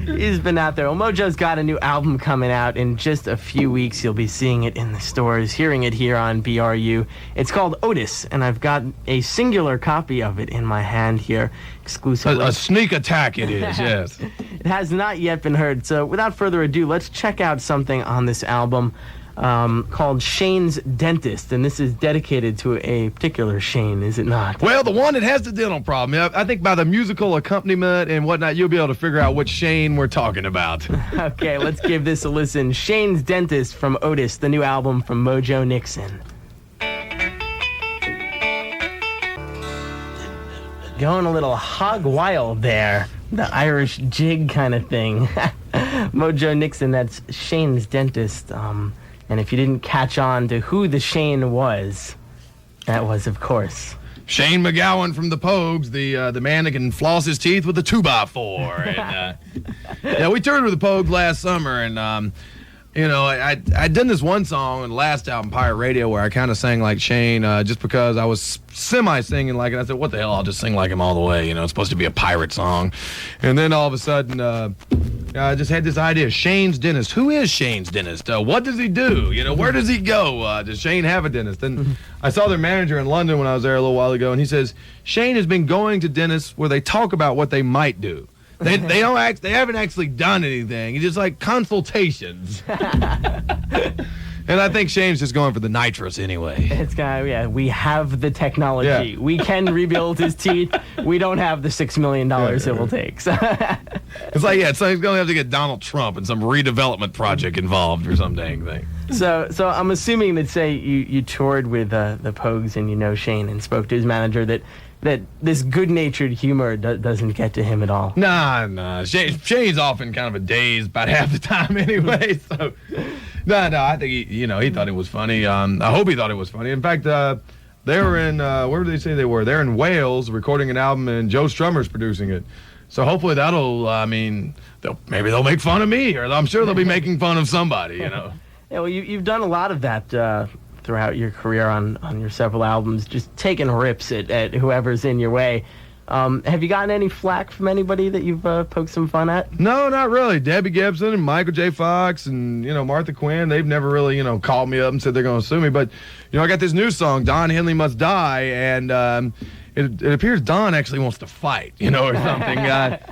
He's been out there. Well, Mojo's got a new album coming out in just a few weeks. You'll be seeing it in the stores, hearing it here on BRU. It's called Otis, and I've got a singular copy of it in my hand here, exclusively. A sneak attack it is, yes. It has not yet been heard, so without further ado, let's check out something on this album called Shane's Dentist, and this is dedicated to a particular Shane, is it not? Well, the one that has the dental problem. Yeah, I think by the musical accompaniment and whatnot, you'll be able to figure out which Shane we're talking about. Okay, let's give this a listen. Shane's Dentist from Otis, the new album from Mojo Nixon. Going a little hog wild there. The Irish jig kind of thing. Mojo Nixon, that's Shane's Dentist. And if you didn't catch on to who the Shane was, that was, of course, Shane McGowan from the Pogues, the man that can floss his teeth with a 2x4. And, yeah, we toured with the Pogues last summer, and you know, I'd done this one song on the last album, Pirate Radio, where I kind of sang like Shane, just because I was semi-singing like it. I said, what the hell, I'll just sing like him all the way. You know, it's supposed to be a pirate song. And then all of a sudden, I just had this idea, Shane's Dentist. Who is Shane's Dentist? What does he do? You know, where does he go? Does Shane have a dentist? And I saw their manager in London when I was there a little while ago, and he says, Shane has been going to dentists where they talk about what they might do. They haven't actually done anything. It's just like consultations. And I think Shane's just going for the nitrous anyway. It's kind of, yeah, we have the technology. Yeah. We can rebuild his teeth. We don't have the $6 million it will take. So. It's like, so he's going to have to get Donald Trump and some redevelopment project involved or some dang thing. So I'm assuming that, say, you toured with the Pogues and you know Shane and spoke to his manager, that this good-natured humor doesn't get to him at all. Nah. Shane's often kind of a daze about half the time anyway, so... No, I think he thought it was funny. I hope he thought it was funny. In fact, they were in, where did they say they were? They're in Wales recording an album, and Joe Strummer's producing it. So hopefully that'll, maybe they'll make fun of me, or I'm sure they'll be making fun of somebody, you know. Yeah, well, you've done a lot of that throughout your career on your several albums, just taking rips at whoever's in your way. Have you gotten any flack from anybody that you've poked some fun at? No, not really. Debbie Gibson and Michael J. Fox and, Martha Quinn, they've never really, called me up and said they're going to sue me. But, I got this new song, Don Henley Must Die, and it appears Don actually wants to fight, or something.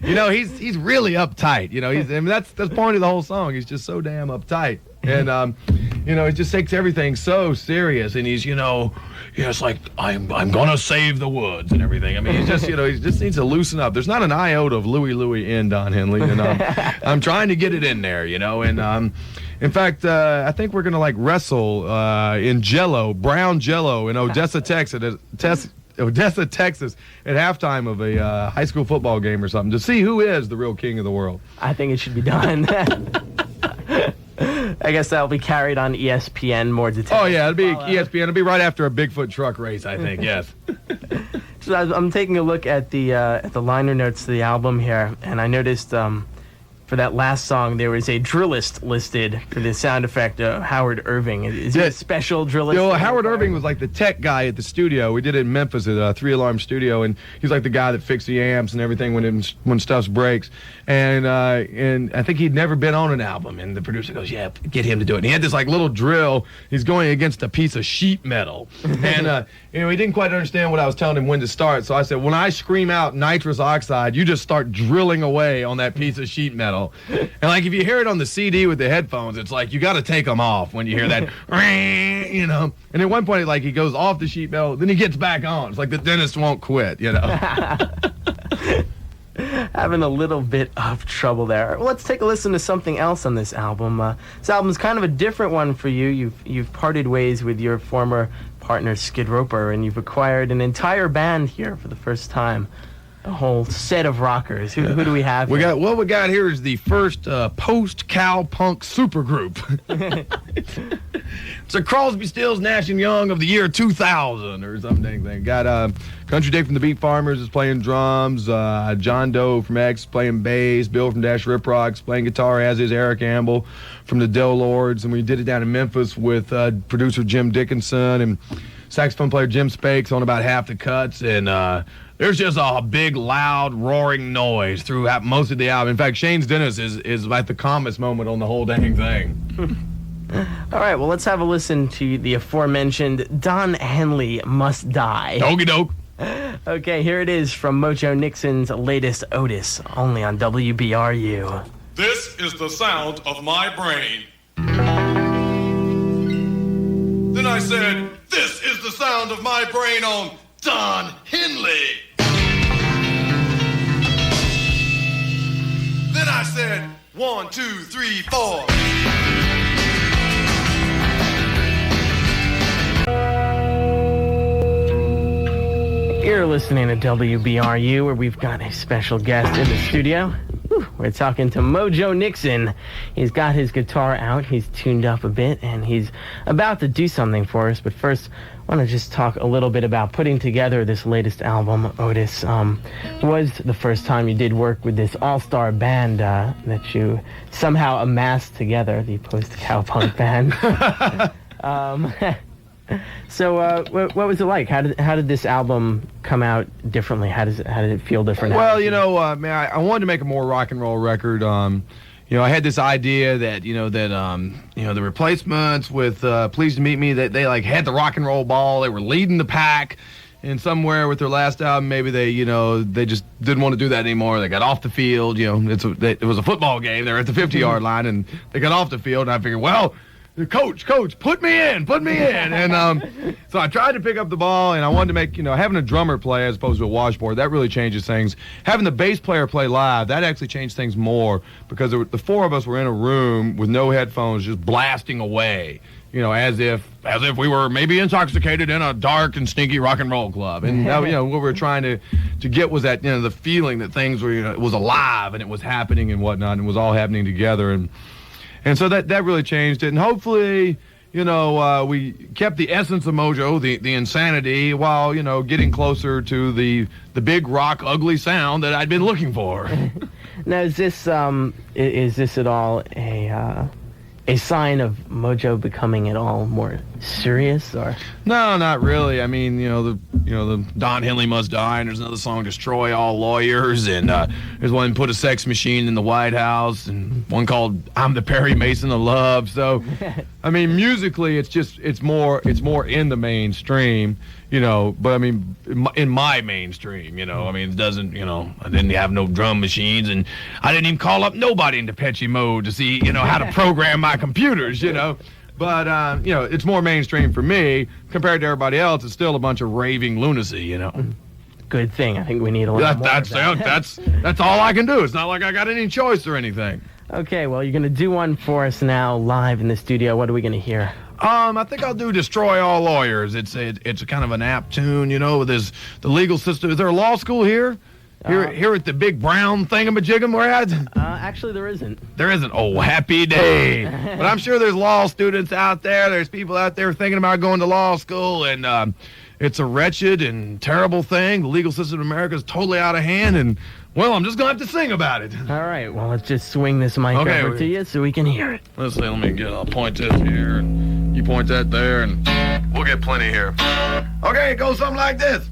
He's really uptight. That's the point of the whole song. He's just so damn uptight. And, he just takes everything so serious, and he's, it's like, I'm going to save the woods and everything. I mean, he's just, he just needs to loosen up. There's not an iota of Louie in Don Henley, I'm trying to get it in there, and, in fact, I think we're going to, wrestle in brown Jell-O in Odessa, Texas, at halftime of a high school football game or something to see who is the real king of the world. I think it should be done. I guess that'll be carried on ESPN more details. Oh, yeah, it'll be ESPN. It'll be right after a Bigfoot truck race, I think, yes. So I'm taking a look at the liner notes of the album here, and I noticed for that last song, there was a drillist listed for the sound effect, Howard Irving. Is he a special drillist? Howard Irving was like the tech guy at the studio. We did it in Memphis at a 3 Alarm studio, and he's like the guy that fixed the amps and everything when stuff breaks. And I think he'd never been on an album, and the producer goes, yeah, get him to do it. And he had this little drill. He's going against a piece of sheet metal. And he didn't quite understand what I was telling him when to start. So I said, when I scream out nitrous oxide, you just start drilling away on that piece of sheet metal. And if you hear it on the CD with the headphones, it's like you got to take them off when you hear that, And at one point, he goes off the sheet metal, then he gets back on. It's like the dentist won't quit, Having a little bit of trouble there. Well, let's take a listen to something else on this album. This album's kind of a different one for you. You've parted ways with your former partner Skid Roper, and you've acquired an entire band here for the first time. A whole set of rockers. Who do we have here? What we got here is the first post-cow-punk supergroup. It's a Crosby, Stills, Nash & Young of the year 2000 or something. Got Country Day from the Beat Farmers is playing drums. John Doe from X playing bass. Bill from Dash Rip Rocks playing guitar, as is Eric Amble from the Del Lords. And we did it down in Memphis with producer Jim Dickinson and saxophone player Jim Spakes on about half the cuts. And there's just a big, loud, roaring noise throughout most of the album. In fact, Shane's Dennis is like the calmest moment on the whole dang thing. All right, well, let's have a listen to the aforementioned Don Henley Must Die. Okie doke. Okay, here it is from Mojo Nixon's latest Otis, only on WBRU. This is the sound of my brain. Then I said, this is the sound of my brain on Don Henley. Then I said, 1, 2, 3, 4. You're listening to WBRU, where we've got a special guest in the studio. We're talking to Mojo Nixon. He's got his guitar out, he's tuned up a bit, and he's about to do something for us. But first, I want to just talk a little bit about putting together this latest album, Otis. Was the first time you did work with this all-star band that you somehow amassed together, the post-cowpunk band. So, what was it like? How did this album come out differently? How did it feel different? Well, man, I wanted to make a more rock and roll record. I had this idea that the Replacements with Pleased to Meet Me, that they like had the rock and roll ball. They were leading the pack, and somewhere with their last album, maybe they just didn't want to do that anymore. They got off the field. It was a football game. They're at the 50-yard line, and they got off the field. And I figured, well, Coach, put me in. And so I tried to pick up the ball, and I wanted to make, having a drummer play as opposed to a washboard, that really changes things. Having the bass player play live, that actually changed things more, because the four of us were in a room with no headphones, just blasting away, as if we were maybe intoxicated in a dark and stinky rock and roll club. And what we were trying to get was that, the feeling that things were, it was alive and it was happening and whatnot, and it was all happening together. And so that really changed it. And hopefully, we kept the essence of Mojo, the insanity, while, getting closer to the big rock ugly sound that I'd been looking for. Now, is this at all a sign of Mojo becoming at all more serious, or? No, not really. I mean, the Don Henley Must Die, and there's another song, Destroy All Lawyers, and there's one, Put a Sex Machine in the White House, and one called I'm the Perry Mason of Love. So, I mean, musically, it's more in the mainstream, but I mean, in my mainstream, I mean, it doesn't, I didn't have no drum machines, and I didn't even call up nobody in Depeche Mode to see, how to program my computers, But, it's more mainstream for me. Compared to everybody else, it's still a bunch of raving lunacy, Good thing. I think we need a little more of that. That's all I can do. It's not like I got any choice or anything. Okay, well, you're going to do one for us now live in the studio. What are we going to hear? I think I'll do Destroy All Lawyers. It's a kind of an apt tune, there's the legal system. Is there a law school here? Here at the big brown thingamajigam we're at? Actually, there isn't. There isn't? Oh, happy day. But I'm sure there's law students out there. There's people out there thinking about going to law school, and it's a wretched and terrible thing. The legal system in America is totally out of hand, and, well, I'm just going to have to sing about it. All right, well, let's just swing this mic over to you so we can hear it. Let's see, I'll point this here, and you point that there, and we'll get plenty here. Okay, it goes something like this.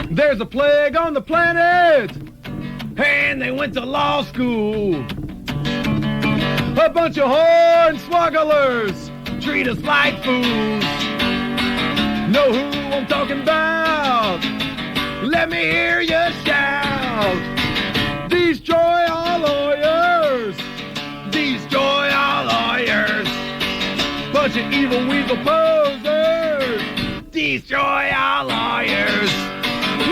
There's a plague on the planet, and they went to law school. A bunch of hornswogglers treat us like fools. Know who I'm talking about? Let me hear you shout. Destroy all lawyers. Destroy all lawyers. Bunch of evil weasel posers. Destroy all lawyers.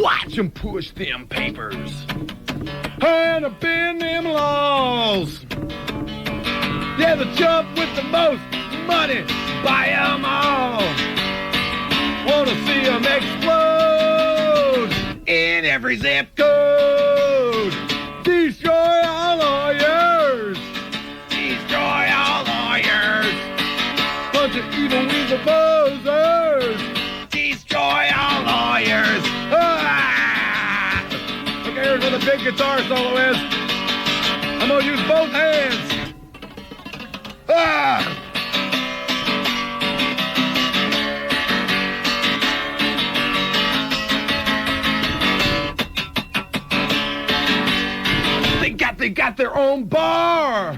Watch them push them papers and bend them laws. They're the chump with the most money, buy them all. Wanna see them explode in every zip code. Destroy all lawyers. Destroy all lawyers. Bunch of evil weasel posers. Destroy all lawyers. Ah! Okay, here's where the big guitar solo is. I'm gonna use both hands. Ah! They got their own bar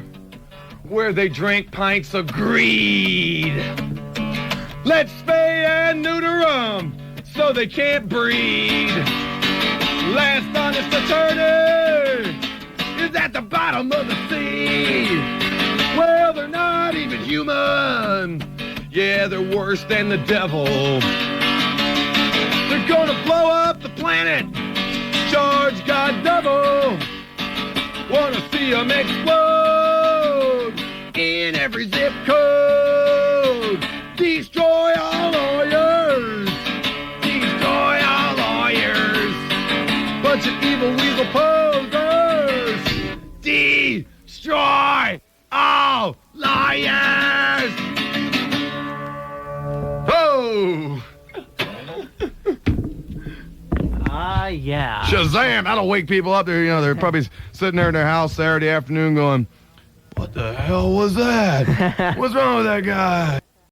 where they drink pints of greed. Let's spay and neuter 'em so they can't breed. Last honest attorney is at the bottom of the sea. Well, they're not even human. Yeah, they're worse than the devil. They're gonna blow up the planet, charge God double. Wanna see 'em explode in every zip code. Destroy all lawyers. Destroy all lawyers. Bunch of evil weasel posers. Destroy all liars. Oh! Yeah. Shazam! That'll wake people up. They're probably sitting there in their house Saturday afternoon going, "What the hell was that? What's wrong with that guy?"